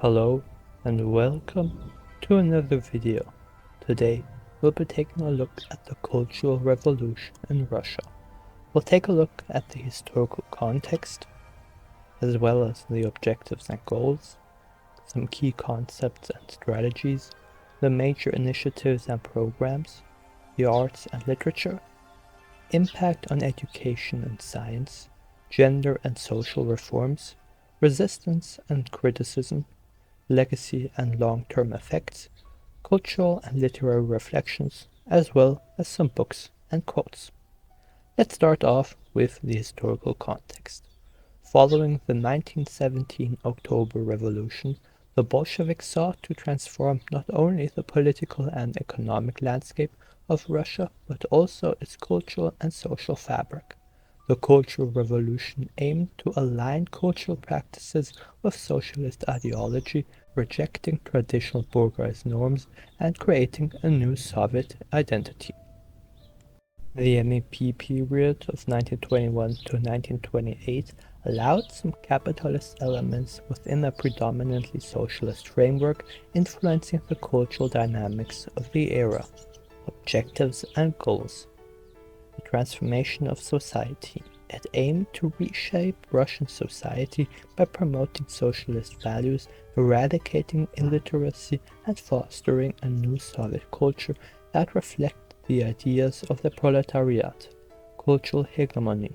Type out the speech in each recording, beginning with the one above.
Hello and welcome to another video. Today we'll be taking a look at the Cultural Revolution in Russia. We'll take a look at the historical context, as well as the objectives and goals, some key concepts and strategies, the major initiatives and programs, the arts and literature, impact on education and science, gender and social reforms, resistance and criticism, legacy and long-term effects, cultural and literary reflections, as well as some books and quotes. Let's start off with the historical context. Following the 1917 October Revolution, the Bolsheviks sought to transform not only the political and economic landscape of Russia, but also its cultural and social fabric. The Cultural Revolution aimed to align cultural practices with socialist ideology, rejecting traditional bourgeois norms and creating a new Soviet identity. The MEP period of 1921 to 1928 allowed some capitalist elements within a predominantly socialist framework, influencing the cultural dynamics of the era. Objectives and goals. The transformation of society. It aimed to reshape Russian society by promoting socialist values, eradicating illiteracy, and fostering a new Soviet culture that reflected the ideas of the proletariat. Cultural hegemony.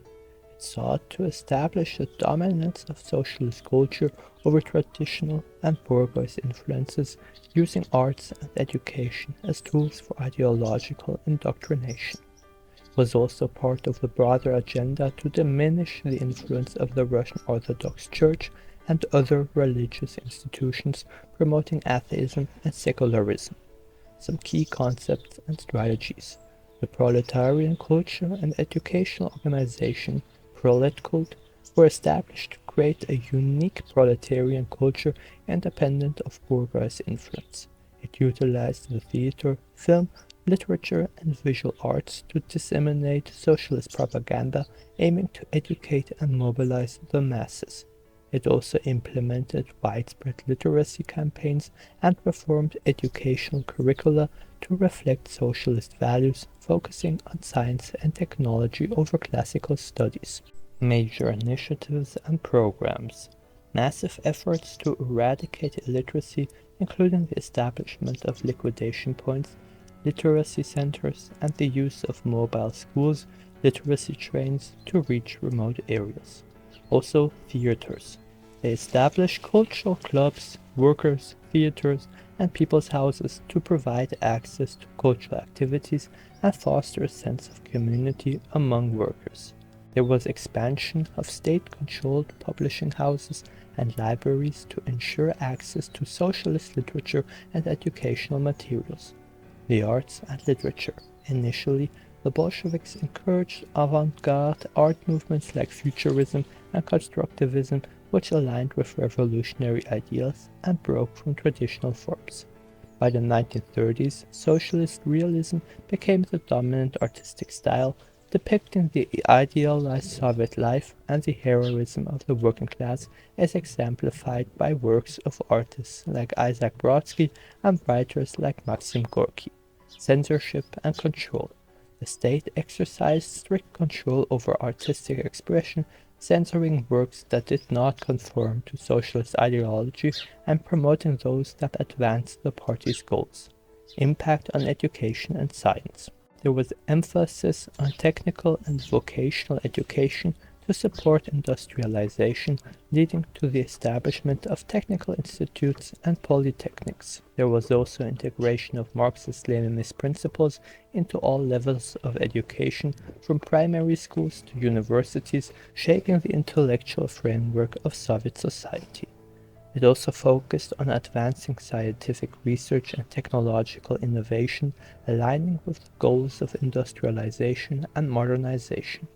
It sought to establish the dominance of socialist culture over traditional and bourgeois influences, using arts and education as tools for ideological indoctrination. Was also part of the broader agenda to diminish the influence of the Russian Orthodox Church and other religious institutions, promoting atheism and secularism. Some key concepts and strategies. The proletarian culture and educational organization, Proletkult, were established to create a unique proletarian culture independent of bourgeois influence. It utilized the theater, film, literature, and visual arts to disseminate socialist propaganda, aiming to educate and mobilize the masses. It also implemented widespread literacy campaigns and reformed educational curricula to reflect socialist values, focusing on science and technology over classical studies. Major initiatives and programs. Massive efforts to eradicate illiteracy, including the establishment of liquidation points, literacy centers, and the use of mobile schools, literacy trains to reach remote areas. Also, theaters. They established cultural clubs, workers' theaters, and people's houses to provide access to cultural activities and foster a sense of community among workers. There was expansion of state-controlled publishing houses and libraries to ensure access to socialist literature and educational materials. The arts and literature. Initially, the Bolsheviks encouraged avant-garde art movements like Futurism and Constructivism, which aligned with revolutionary ideals and broke from traditional forms. By the 1930s, socialist realism became the dominant artistic style, depicting the idealized Soviet life and the heroism of the working class as exemplified by works of artists like Isaac Brodsky and writers like Maxim Gorky. Censorship and control. The state exercised strict control over artistic expression, censoring works that did not conform to socialist ideology and promoting those that advanced the party's goals. Impact on education and science. There was emphasis on technical and vocational education to support industrialization, leading to the establishment of technical institutes and polytechnics. There was also integration of Marxist-Leninist principles into all levels of education, from primary schools to universities, shaping the intellectual framework of Soviet society. It also focused on advancing scientific research and technological innovation, aligning with the goals of industrialization and modernization.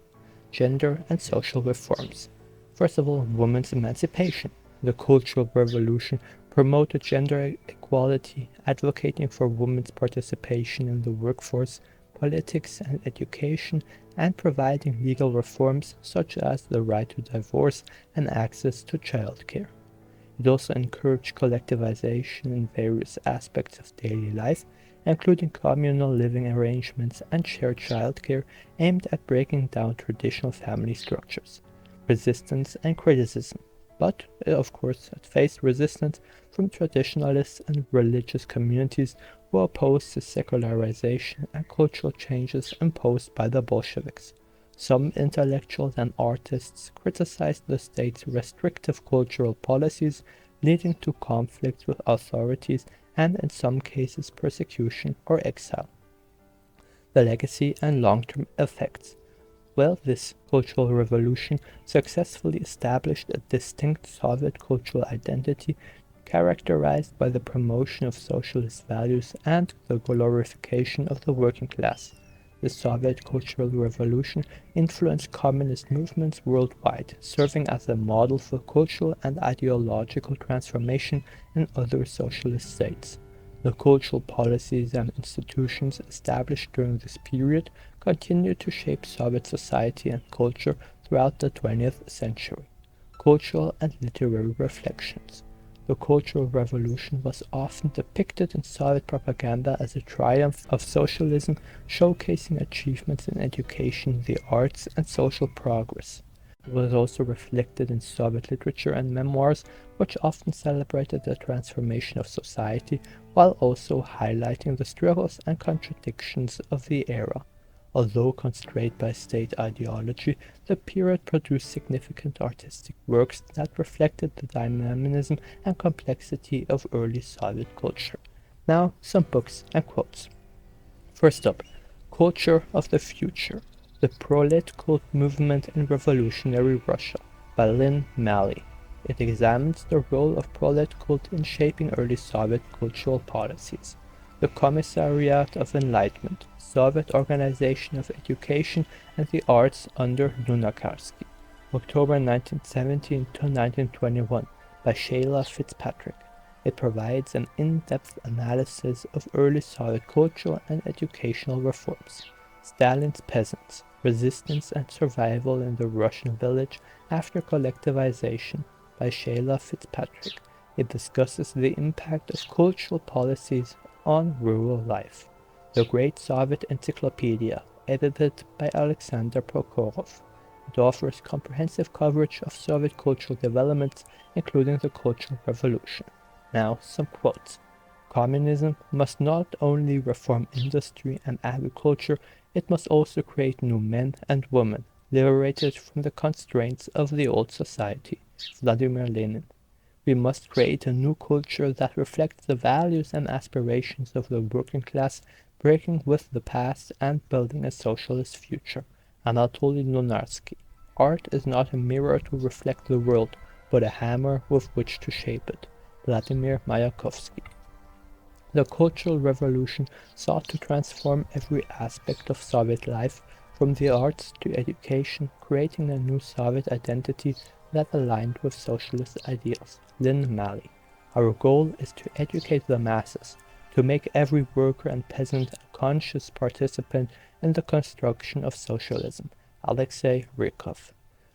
Gender and social reforms. First of all, women's emancipation. The Cultural Revolution promoted gender equality, advocating for women's participation in the workforce, politics, and education, and providing legal reforms such as the right to divorce and access to childcare. It also encouraged collectivization in various aspects of daily life, including communal living arrangements and shared childcare aimed at breaking down traditional family structures. Resistance and criticism. But, of course, it faced resistance from traditionalists and religious communities who opposed the secularization and cultural changes imposed by the Bolsheviks. Some intellectuals and artists criticized the state's restrictive cultural policies, leading to conflicts with authorities and, in some cases, persecution or exile. The legacy and long-term effects. Well, this cultural revolution successfully established a distinct Soviet cultural identity characterized by the promotion of socialist values and the glorification of the working class. The Soviet Cultural Revolution influenced communist movements worldwide, serving as a model for cultural and ideological transformation in other socialist states. The cultural policies and institutions established during this period continued to shape Soviet society and culture throughout the 20th century. Cultural and literary reflections. The Cultural Revolution was often depicted in Soviet propaganda as a triumph of socialism, showcasing achievements in education, the arts, and social progress. It was also reflected in Soviet literature and memoirs, which often celebrated the transformation of society while also highlighting the struggles and contradictions of the era. Although constrained by state ideology, the period produced significant artistic works that reflected the dynamism and complexity of early Soviet culture. Now, some books and quotes. First up, Culture of the Future, The Prolet Cult Movement in Revolutionary Russia, by Lynn Malley. It examines the role of prolet cult in shaping early Soviet cultural policies. The Commissariat of Enlightenment, Soviet Organization of Education and the Arts under Lunacharsky, October 1917 to 1921, by Shayla Fitzpatrick. It provides an in-depth analysis of early Soviet cultural and educational reforms. Stalin's Peasants, Resistance and Survival in the Russian Village After Collectivization, by Shayla Fitzpatrick. It discusses the impact of cultural policies on rural life. The Great Soviet Encyclopedia, edited by Alexander Prokhorov. It offers comprehensive coverage of Soviet cultural developments, including the Cultural Revolution. Now, some quotes. Communism must not only reform industry and agriculture, it must also create new men and women, liberated from the constraints of the old society. Vladimir Lenin. We must create a new culture that reflects the values and aspirations of the working class, breaking with the past and building a socialist future. Anatoly Lunarsky. Art is not a mirror to reflect the world, but a hammer with which to shape it. Vladimir Mayakovsky. The Cultural Revolution sought to transform every aspect of Soviet life, from the arts to education, creating a new Soviet identity that aligned with socialist ideals. Lynn Malley. Our goal is to educate the masses, to make every worker and peasant a conscious participant in the construction of socialism. Alexei Rykov.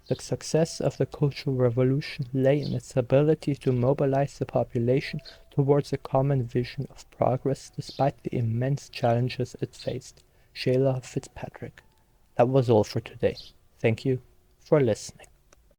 The success of the Cultural Revolution lay in its ability to mobilize the population towards a common vision of progress despite the immense challenges it faced. Shayla Fitzpatrick. That was all for today. Thank you for listening.